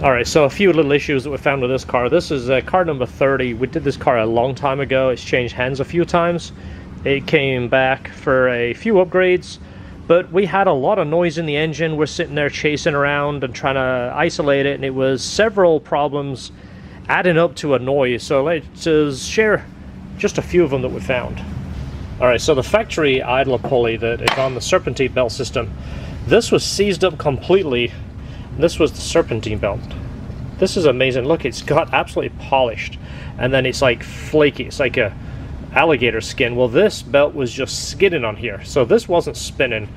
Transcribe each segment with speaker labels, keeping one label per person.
Speaker 1: Alright, so a few little issues that we found with this car. This is car number 30. We did this car a long time ago. It's changed hands a few times. It came back for a few upgrades, but we had a lot of noise in the engine. We're sitting there chasing around and trying to isolate it, and it was several problems adding up to a noise. So let's share just a few of them that we found. Alright, so the factory idler pulley that is on the serpentine belt system, this was seized up completely. This was the serpentine belt. This is amazing. Look, it's got absolutely polished, and then it's like flaky. It's like a alligator skin. Well, this belt was just skidding on here, so this wasn't spinning.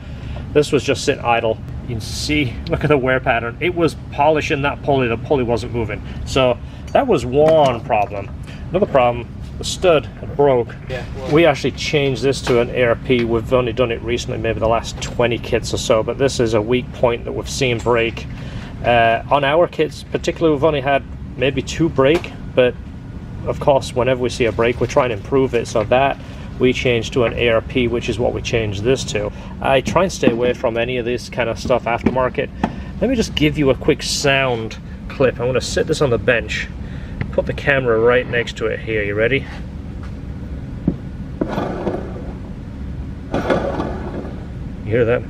Speaker 1: This was just sitting idle. You can see, look at the wear pattern. It was polishing that pulley. The pulley wasn't moving. So that was one problem. Another problem, the stud broke. Yeah, well, we actually changed this to an ARP. We've only done it recently, maybe the last 20 kits or so, but this is a weak point that we've seen break. On our kits particularly, we've only had maybe 2 break, but of course whenever we see a break we try and improve it, so that we changed to an ARP, which is what we changed this to. I try and stay away from any of this kind of stuff aftermarket. Let me just give you a quick sound clip. I'm going to sit this on the bench, put the camera right next to it here. You ready? You hear that?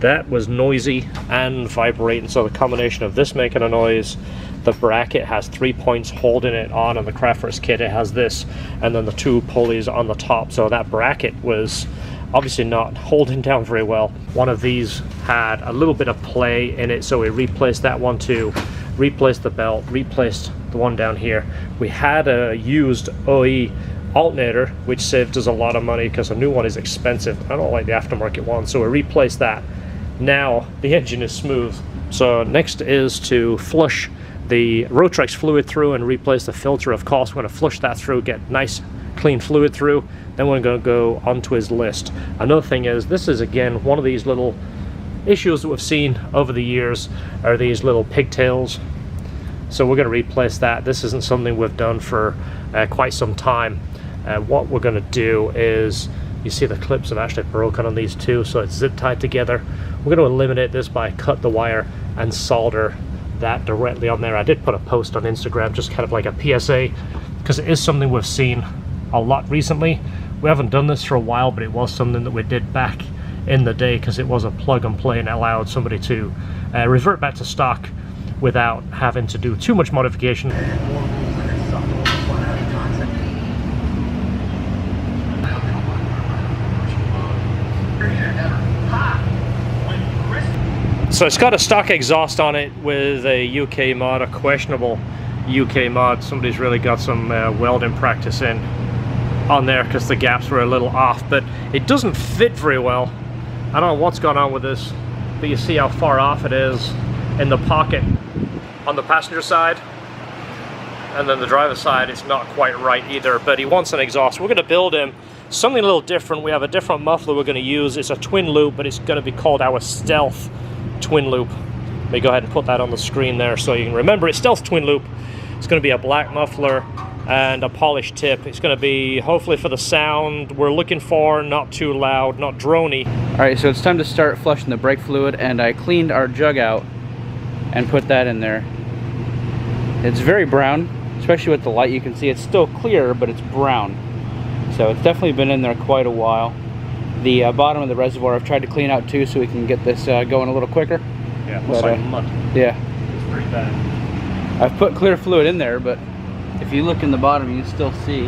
Speaker 1: That was noisy and vibrating, so the combination of this making a noise, the bracket has 3 points holding it on the Kraftwerks kit, it has this, and then the 2 pulleys on the top, so that bracket was obviously not holding down very well. One of these had a little bit of play in it, so we replaced that one too, replaced the belt, replaced the one down here. We had a used OE alternator, which saved us a lot of money because a new one is expensive. I don't like the aftermarket one, so we replaced that. Now the engine is smooth. So next is to flush the Rotrex fluid through and replace the filter. Of course, we're going to flush that through, get nice clean fluid through, then we're going to go onto his list. Another thing is, this is again one of these little issues that we've seen over the years, are these little pigtails. So we're going to replace that. This isn't something we've done for quite some time. What we're going to do is, you see the clips have actually broken on these two, so it's zip tied together. We're going to eliminate this by cut the wire and solder that directly on there. I did put a post on Instagram, just kind of like a PSA, because it is something we've seen a lot recently. We haven't done this for a while, but it was something that we did back in the day because it was a plug and play and it allowed somebody to revert back to stock without having to do too much modification. So it's got a stock exhaust on it with a UK mod, a questionable UK mod. Somebody's really got some welding practice in on there because the gaps were a little off, but it doesn't fit very well. I don't know what's gone on with this, but you see how far off it is in the pocket on the passenger side, and then the driver's side it's not quite right either, but he wants an exhaust. We're going to build him something a little different. We have a different muffler we're going to use. It's a twin loop, but it's going to be called our Stealth twin loop. Let me go ahead and put that on the screen there so you can remember. It's Stealth twin loop. It's going to be a black muffler and a polished tip. It's going to be, hopefully for the sound we're looking for, not too loud, not drony.
Speaker 2: Alright, so it's time to start flushing the brake fluid, and I cleaned our jug out and put that in there. It's very brown, especially with the light. You can see it's still clear, but it's brown. So it's definitely been in there quite a while. The bottom of the reservoir I've tried to clean out too, so we can get this going a little quicker.
Speaker 1: Yeah, it looks like mud.
Speaker 2: Yeah.
Speaker 1: It's pretty bad.
Speaker 2: I've put clear fluid in there, but if you look in the bottom, you can still see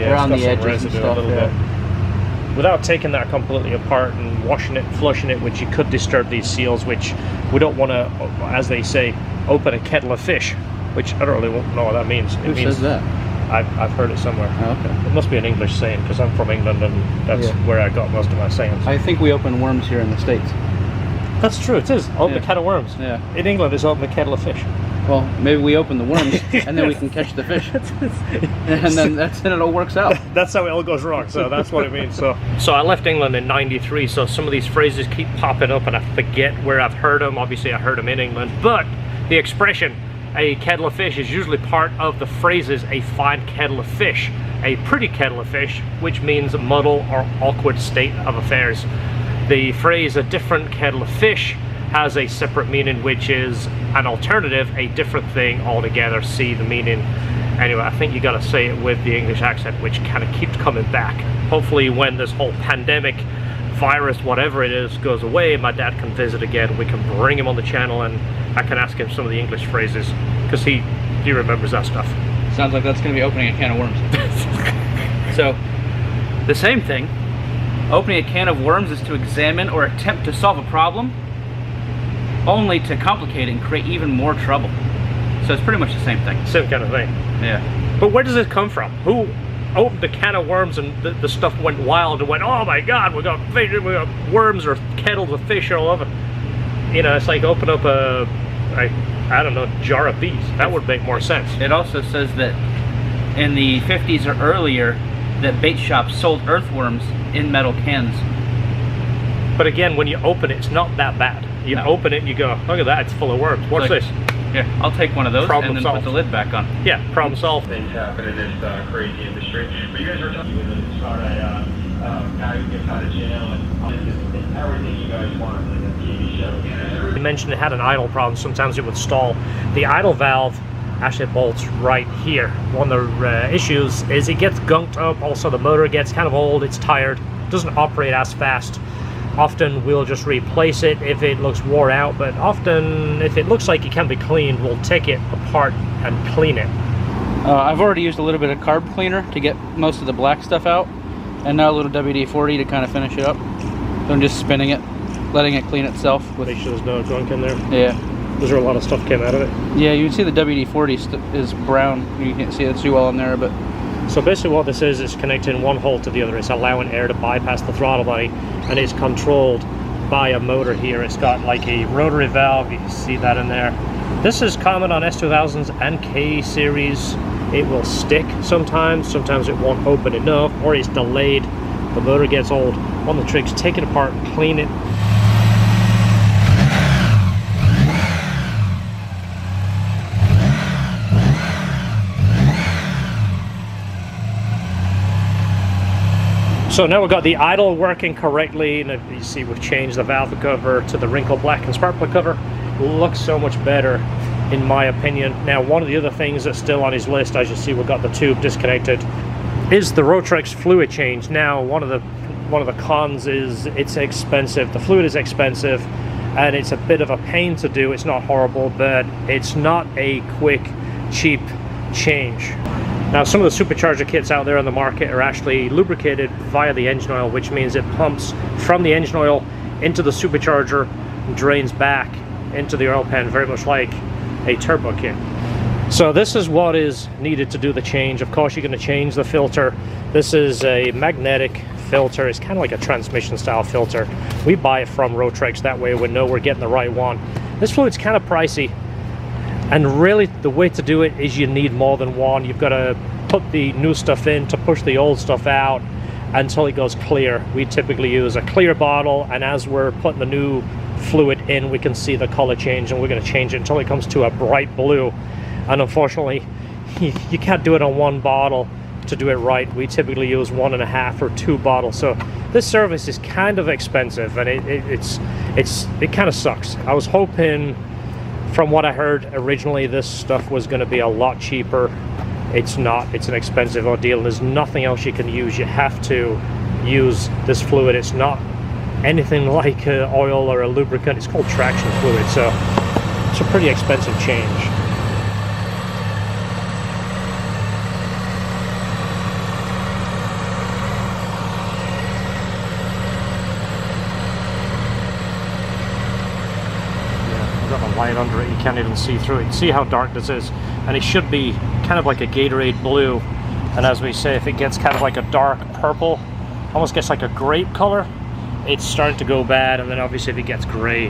Speaker 2: around the edges and stuff.
Speaker 1: Without taking that completely apart and washing it and flushing it, which you could disturb these seals, which we don't want to, as they say, open a kettle of fish, which I don't really know what that means.
Speaker 2: Who says that?
Speaker 1: I've heard it somewhere.
Speaker 2: Oh, okay.
Speaker 1: It must be an English saying, because I'm from England and that's where I got most of my sayings.
Speaker 2: I think we open worms here in the States.
Speaker 1: That's true, it is. Open a kettle of worms.
Speaker 2: Yeah.
Speaker 1: In England, it's open a kettle of fish.
Speaker 2: Well, maybe we open the worms and then we can catch the fish. And then it all works out.
Speaker 1: That's how it all goes wrong, so that's what it means. So I left England in '93, so some of these phrases keep popping up and I forget where I've heard them. Obviously I heard them in England, but the expression, a kettle of fish, is usually part of the phrases, a fine kettle of fish, a pretty kettle of fish, which means a muddle or awkward state of affairs. The phrase, a different kettle of fish, has a separate meaning, which is an alternative, a different thing altogether. See the meaning. Anyway, I think you got to say it with the English accent, which kind of keeps coming back. Hopefully when this whole pandemic, virus, whatever it is, goes away, my dad can visit again. We can bring him on the channel and I can ask him some of the English phrases, because he remembers that stuff.
Speaker 2: Sounds like that's going to be opening a can of worms. So, the same thing. Opening a can of worms is to examine or attempt to solve a problem, only to complicate it and create even more trouble. So it's pretty much the same thing.
Speaker 1: Same kind of thing.
Speaker 2: Yeah.
Speaker 1: But where does it come from? Who opened a can of worms and the stuff went wild and went, oh my god, we got fish, we got worms or kettles of fish all over? You know, it's like open up I don't know, jar of bees. That would make more sense.
Speaker 2: It also says that in the 50s or earlier, that bait shops sold earthworms in metal cans.
Speaker 1: But again, when you open it, it's not that bad. You open it and you go, look at that, it's full of worms. What's this?
Speaker 2: Yeah, I'll take one of those
Speaker 1: Problem
Speaker 2: and then
Speaker 1: solved.
Speaker 2: put the lid back on.
Speaker 1: Yeah, problem solved.
Speaker 3: Things happen in this crazy industry. But you guys were talking about as far as how you get out of jail and everything you guys want, like a TV show.
Speaker 1: You mentioned it had an idle problem. Sometimes it would stall. The idle valve actually bolts right here. One of the issues is it gets gunked up. Also, the motor gets kind of old. It's tired. Doesn't operate as fast. Often we'll just replace it if it looks wore out, but often if it looks like it can be cleaned, we'll take it apart and clean it.
Speaker 2: I've already used a little bit of carb cleaner to get most of the black stuff out, and now a little WD-40 to kind of finish it up. So I'm just spinning it, letting it clean itself.
Speaker 1: Make sure there's no gunk in there.
Speaker 2: Yeah.
Speaker 1: There's a lot of stuff came out of it.
Speaker 2: Yeah, you can see the WD-40 is brown. You can't see it too well in there, but...
Speaker 1: So basically what this is connecting one hole to the other. It's allowing air to bypass the throttle body, and it's controlled by a motor here. It's got like a rotary valve. You can see that in there. This is common on S2000s and K series. It will stick sometimes it won't open enough, or it's delayed. The motor gets old. One of the tricks, take it apart, clean it. So now we've got the idle working correctly, and you see we've changed the valve cover to the wrinkle black and spark plug cover. Looks so much better in my opinion. Now one of the other things that's still on his list, as you see we've got the tube disconnected, is the Rotrex fluid change. Now one of the cons is it's expensive. The fluid is expensive and it's a bit of a pain to do. It's not horrible, but it's not a quick, cheap change. Now some of the supercharger kits out there on the market are actually lubricated via the engine oil, which means it pumps from the engine oil into the supercharger and drains back into the oil pan, very much like a turbo kit. So this is what is needed to do the change. Of course you're going to change the filter. This is a magnetic filter. It's kind of like a transmission style filter. We buy it from Rotrex, that way we know we're getting the right one. This fluid's kind of pricey. And really, the way to do it is you need more than one. You've got to put the new stuff in to push the old stuff out until it goes clear. We typically use a clear bottle, and as we're putting the new fluid in, we can see the color change, and we're going to change it until it comes to a bright blue. And unfortunately, you can't do it on one bottle to do it right. We typically use 1.5 or 2 bottles. So this service is kind of expensive, and it kind of sucks. I was hoping, from what I heard originally, this stuff was going to be a lot cheaper. It's not. It's an expensive ordeal, and there's nothing else you can use. You have to use this fluid. It's not anything like oil or a lubricant. It's called traction fluid, so it's a pretty expensive change. Light under it, you can't even see through it. See how dark this is, and it should be kind of like a Gatorade blue, and as we say, if it gets kind of like a dark purple, almost gets like a grape color, it's starting to go bad. And then obviously if it gets gray,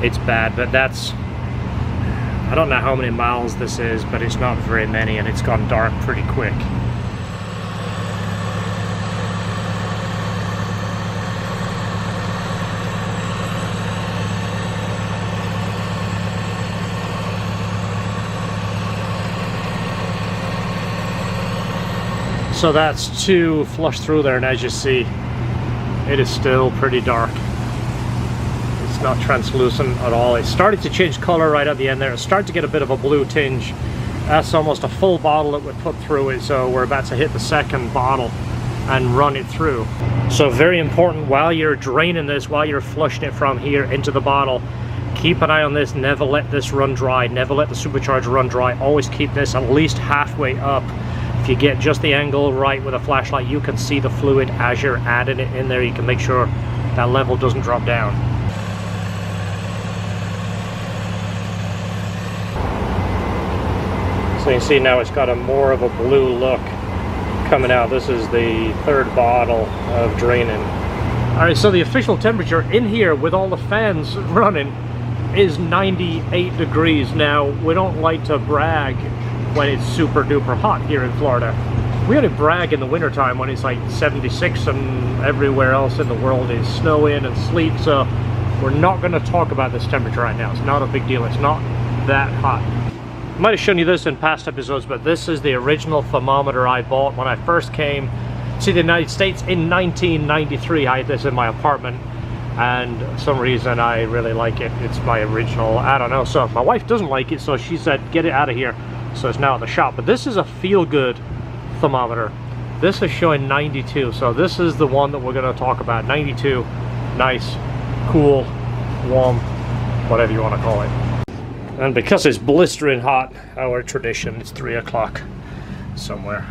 Speaker 1: it's bad. But that's, I don't know how many miles this is, but it's not very many, and it's gone dark pretty quick. So that's 2 flush through there, and as you see, it is still pretty dark. It's not translucent at all. It started to change color right at the end there. It started to get a bit of a blue tinge. That's almost a full bottle that we put through it, so we're about to hit the second bottle and run it through. So very important, while you're draining this, while you're flushing it from here into the bottle, keep an eye on this. Never let this run dry, never let the supercharger run dry. Always keep this at least halfway up. If you get just the angle right with a flashlight, you can see the fluid as you're adding it in there. You can make sure that level doesn't drop down. So you can see now it's got a more of a blue look coming out. This is the third bottle of draining. Alright, so the official temperature in here with all the fans running is 98 degrees. Now, we don't like to brag when it's super duper hot here in Florida. We only brag in the wintertime when it's like 76 and everywhere else in the world is snowing and sleet. So we're not going to talk about this temperature right now. It's not a big deal. It's not that hot. I might have shown you this in past episodes, but this is the original thermometer I bought when I first came to the United States in 1993. I had this in my apartment, and for some reason I really like it. It's my original, I don't know. So my wife doesn't like it, so she said get it out of here. So it's now at the shop. But this is a feel-good thermometer. This is showing 92, so this is the one that we're going to talk about. 92, nice, cool, warm, whatever you want to call it. And because it's blistering hot, our tradition, it's 3 o'clock somewhere.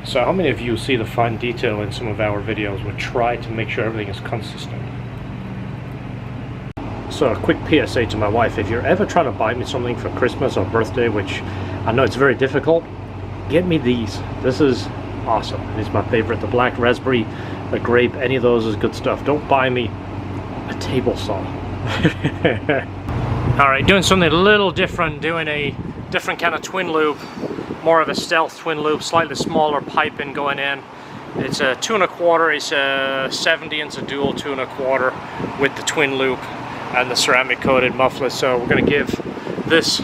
Speaker 1: So how many of you see the fine detail in some of our videos? We try to make sure everything is consistent. So a quick PSA to my wife: if you're ever trying to buy me something for Christmas or birthday, which I know it's very difficult, get me these. This is awesome. It's my favorite. The black raspberry, the grape, any of those is good stuff. Don't buy me a table saw. Alright, doing something a little different, doing a different kind of twin loop, more of a stealth twin loop, slightly smaller piping going in. It's a 2 1/4, it's a 70-inch dual 2 1/4 with the twin loop and the ceramic coated muffler. So we're going to give this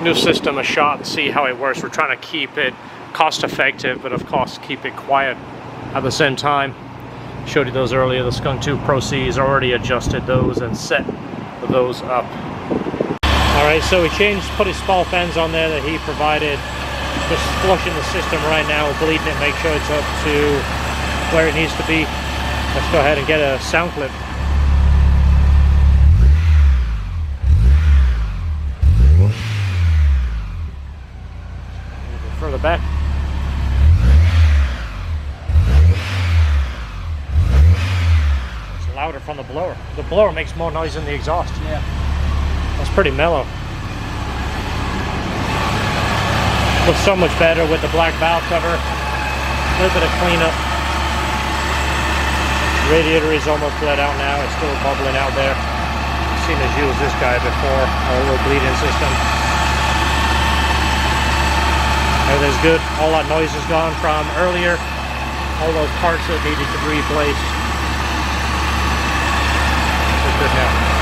Speaker 1: new system a shot and see how it works. We're trying to keep it cost effective, but of course keep it quiet at the same time. Showed you those earlier. The Skunk 2 Pro C's already adjusted those and set those up. Alright, so we put his small fans on there that he provided. Just flushing the system right now, bleeding it, make sure it's up to where it needs to be. Let's go ahead and get a sound clip. A little bit further back. Louder from the blower. The blower makes more noise than the exhaust.
Speaker 2: Yeah.
Speaker 1: That's pretty mellow. Looks so much better with the black valve cover. A little bit of cleanup. Radiator is almost bled out now. It's still bubbling out there. I've seen us use this guy before. Our little bleeding system. Everything's good. All that noise is gone from earlier. All those parts that needed to be replaced. Good now.